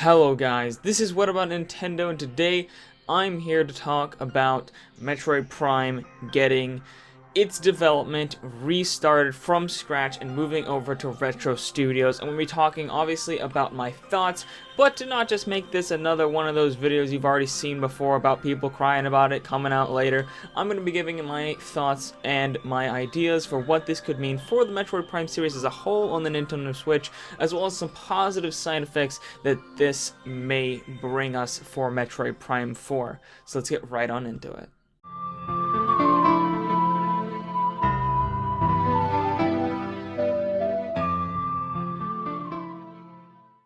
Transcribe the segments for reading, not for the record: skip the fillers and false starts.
Hello guys, this is What About Nintendo, and today I'm here to talk about Metroid Prime getting its development restarted from scratch and moving over to Retro Studios. And we'll be talking obviously about my thoughts, but to not just make this another one of those videos you've already seen before about people crying about it coming out later. I'm going to be giving my thoughts and my ideas for what this could mean for the Metroid Prime series as a whole on the Nintendo Switch, as well as some positive side effects that this may bring us for Metroid Prime 4. So let's get right on into it.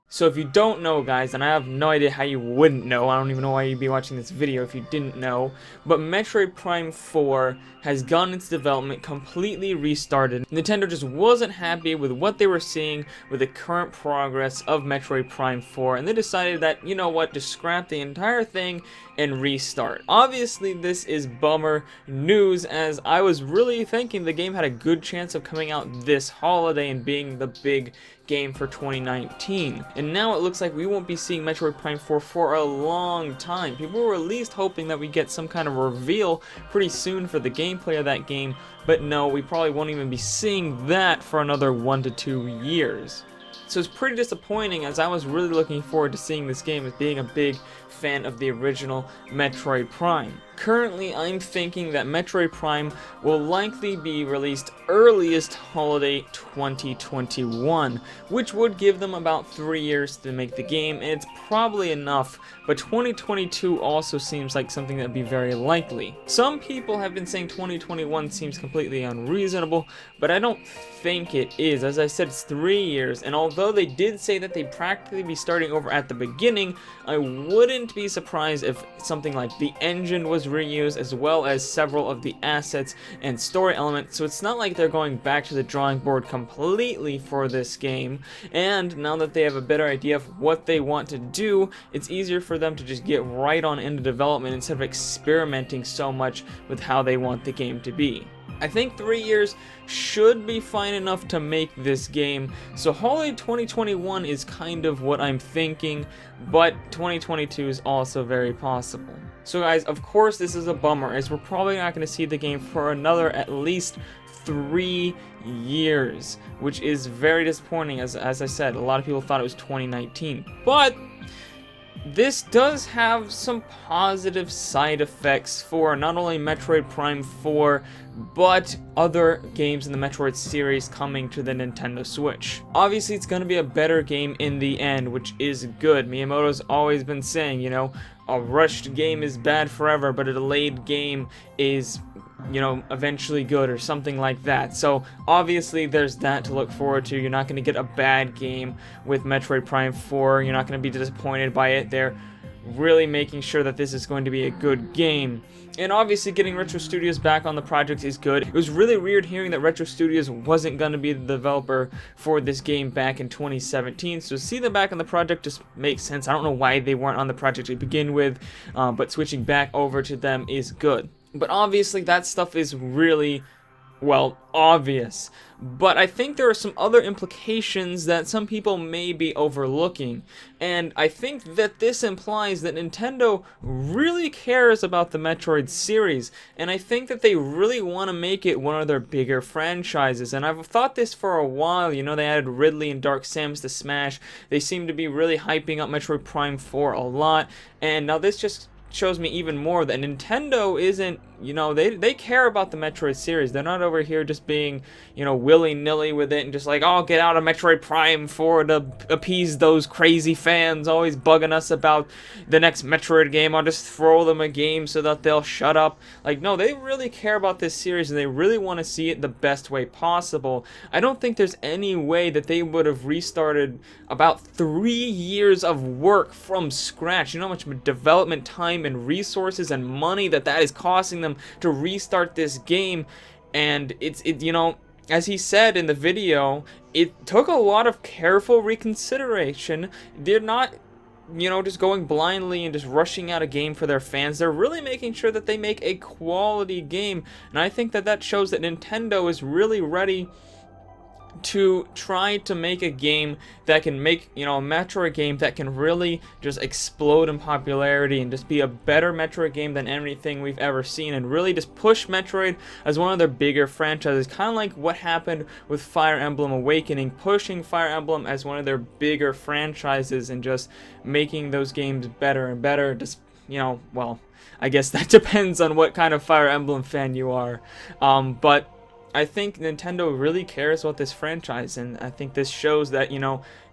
So if you don't know, guys, and I have no idea how you wouldn't know, I don't even know why you'd be watching this video if you didn't know, but Metroid Prime 4 has gotten its development completely restarted. Nintendo just wasn't happy with what they were seeing with the current progress of Metroid Prime 4, and they decided that, you know what, to scrap the entire thing and restart. Obviously, this is bummer news, as I was really thinking the game had a good chance of coming out this holiday and being the big game for 2019. And now it looks like we won't be seeing Metroid Prime 4 for a long time. People were at least hoping that we get some kind of reveal pretty soon for the gameplay of that game, but no, we probably won't even be seeing that for another 1 to 2 years. So it's pretty disappointing, as I was really looking forward to seeing this game as being a big fan of the original Metroid Prime. Currently, I'm thinking that Metroid Prime will likely be released earliest holiday 2021, which would give them about 3 years to make the game, and it's probably enough, but 2022 also seems like something that would be very likely. Some people have been saying 2021 seems completely unreasonable, but I don't think it is. As I said, it's 3 years, and although they did say that they'd practically be starting over at the beginning, I wouldn't be surprised if something like the engine was reused, as well as several of the assets and story elements. So it's not like they're going back to the drawing board completely for this game, and now that they have a better idea of what they want to do, it's easier for them to just get right on into development instead of experimenting so much with how they want the game to be. I think 3 years should be fine enough to make this game, so holiday 2021 is kind of what I'm thinking, but 2022 is also very possible. So guys, of course this is a bummer, as we're probably not going to see the game for another at least 3 years, which is very disappointing. As I said, a lot of people thought it was 2019, but this does have some positive side effects for not only Metroid Prime 4, but other games in the Metroid series coming to the Nintendo Switch. Obviously, it's going to be a better game in the end, which is good. Miyamoto's always been saying, you know, a rushed game is bad forever, but a delayed game is, you know, eventually good, or something like that. So obviously there's that to look forward to. You're not going to get a bad game with Metroid Prime 4. You're not going to be disappointed by it. They're really making sure that this is going to be a good game. And obviously getting Retro Studios back on the project is good. It was really weird hearing that Retro Studios wasn't going to be the developer for this game back in 2017. So to see them back on the project just makes sense. I don't know why they weren't on the project to begin with, but switching back over to them is good. But obviously that stuff is really, well, obvious. But I think there are some other implications that some people may be overlooking. And I think that this implies that Nintendo really cares about the Metroid series. And I think that they really want to make it one of their bigger franchises. And I've thought this for a while. You know, they added Ridley and Dark Samus to Smash. They seem to be really hyping up Metroid Prime 4 a lot. And now this just shows me even more that Nintendo isn't, you know, they care about the Metroid series. They're not over here just being, you know, willy-nilly with it and just like, oh, get out of Metroid Prime 4 to appease those crazy fans always bugging us about the next Metroid game. I'll just throw them a game so that they'll shut up. Like, no, they really care about this series, and they really want to see it the best way possible. I don't think there's any way that they would have restarted about 3 years of work from scratch. You know how much development time and resources and money that is costing them to restart this game. And you know, as he said in the video, it took a lot of careful reconsideration. They're not, you know, just going blindly and just rushing out a game for their fans. They're really making sure that they make a quality game, and I think that shows that Nintendo is really ready to try to make a game that can make, a Metroid game that can really just explode in popularity and just be a better Metroid game than anything we've ever seen, and really just push Metroid as one of their bigger franchises, kind of like what happened with Fire Emblem Awakening, pushing Fire Emblem as one of their bigger franchises and just making those games better and better. Just, well, I guess that depends on what kind of Fire Emblem fan you are, but I think Nintendo really cares about this franchise, and I think this shows that,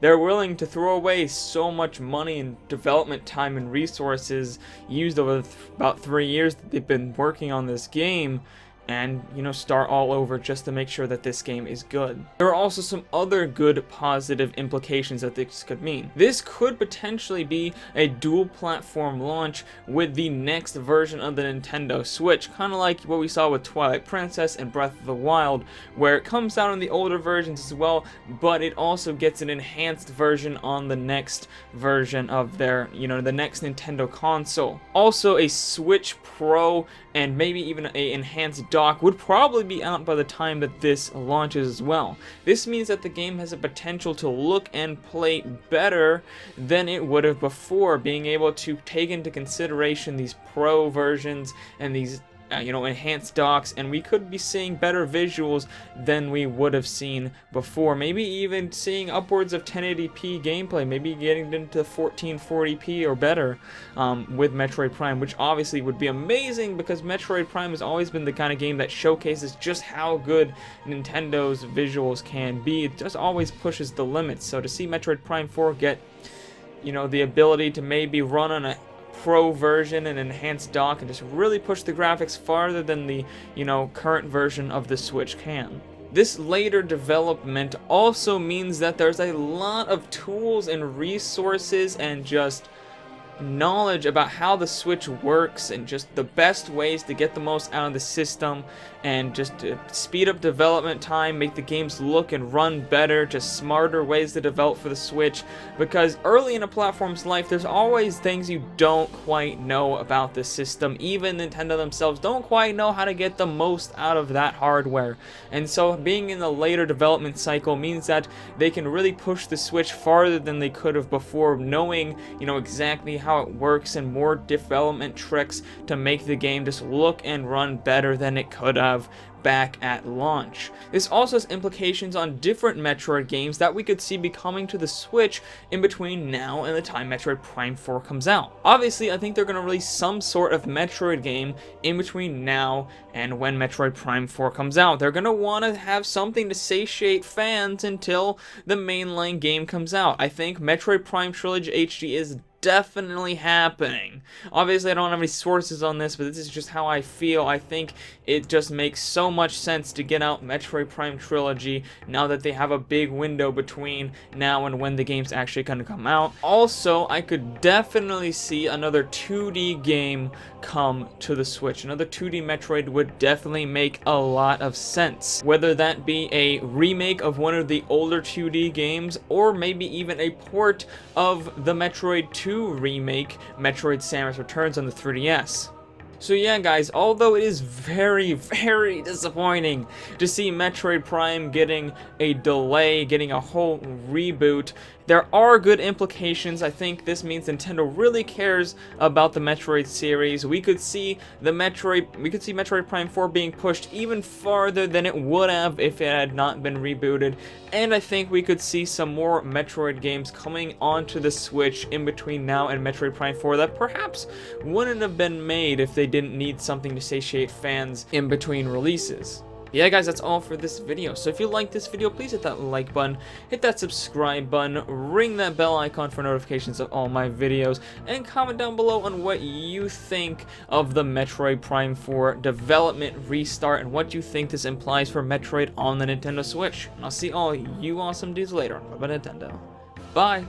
they're willing to throw away so much money and development time and resources used over about 3 years that they've been working on this game, and, start all over just to make sure that this game is good. There are also some other good positive implications that this could mean. This could potentially be a dual platform launch with the next version of the Nintendo Switch, kind of like what we saw with Twilight Princess and Breath of the Wild, where it comes out on the older versions as well, but it also gets an enhanced version on the next version of their, the next Nintendo console. Also, a Switch Pro and maybe even an enhanced dock would probably be out by the time that this launches as well. This means that the game has a potential to look and play better than it would have before, being able to take into consideration these Pro versions and these enhanced docks, and we could be seeing better visuals than we would have seen before. Maybe even seeing upwards of 1080p gameplay, maybe getting into 1440p or better with Metroid Prime, which obviously would be amazing because Metroid Prime has always been the kind of game that showcases just how good Nintendo's visuals can be. It just always pushes the limits. So to see Metroid Prime 4 get, the ability to maybe run on a Pro version and enhanced dock and just really push the graphics farther than the, current version of the Switch can. This later development also means that there's a lot of tools and resources and just knowledge about how the Switch works and just the best ways to get the most out of the system and just to speed up development time, make the games look and run better, just smarter ways to develop for the Switch, because early in a platform's life there's always things you don't quite know about the system. Even Nintendo themselves don't quite know how to get the most out of that hardware, and so being in the later development cycle means that they can really push the Switch farther than they could have before, knowing exactly how it works and more development tricks to make the game just look and run better than it could have back at launch. This also has implications on different Metroid games that we could see be coming to the Switch in between now and the time Metroid Prime 4 comes out. Obviously, I think they're going to release some sort of Metroid game in between now and when Metroid Prime 4 comes out. They're going to want to have something to satiate fans until the mainline game comes out. I think Metroid Prime Trilogy HD is definitely happening. Obviously, I don't have any sources on this, but this is just how I feel. I think it just makes so much sense to get out Metroid Prime Trilogy now that they have a big window between now and when the game's actually going to come out. Also, I could definitely see another 2D game come to the Switch. Another 2D Metroid would definitely make a lot of sense. Whether that be a remake of one of the older 2D games, or maybe even a port of the Metroid 2 remake, Metroid Samus Returns on the 3DS. So yeah guys, although it is very, very disappointing to see Metroid Prime getting a delay, getting a whole reboot, there are good implications. I think this means Nintendo really cares about the Metroid series. We could see Metroid Prime 4 being pushed even farther than it would have if it had not been rebooted. And I think we could see some more Metroid games coming onto the Switch in between now and Metroid Prime 4 that perhaps wouldn't have been made if they didn't need something to satiate fans in between releases. Yeah guys, that's all for this video. So if you liked this video, please hit that like button, hit that subscribe button, ring that bell icon for notifications of all my videos, and comment down below on what you think of the Metroid Prime 4 development restart and what you think this implies for Metroid on the Nintendo Switch. And I'll see all you awesome dudes later on Nintendo. Bye!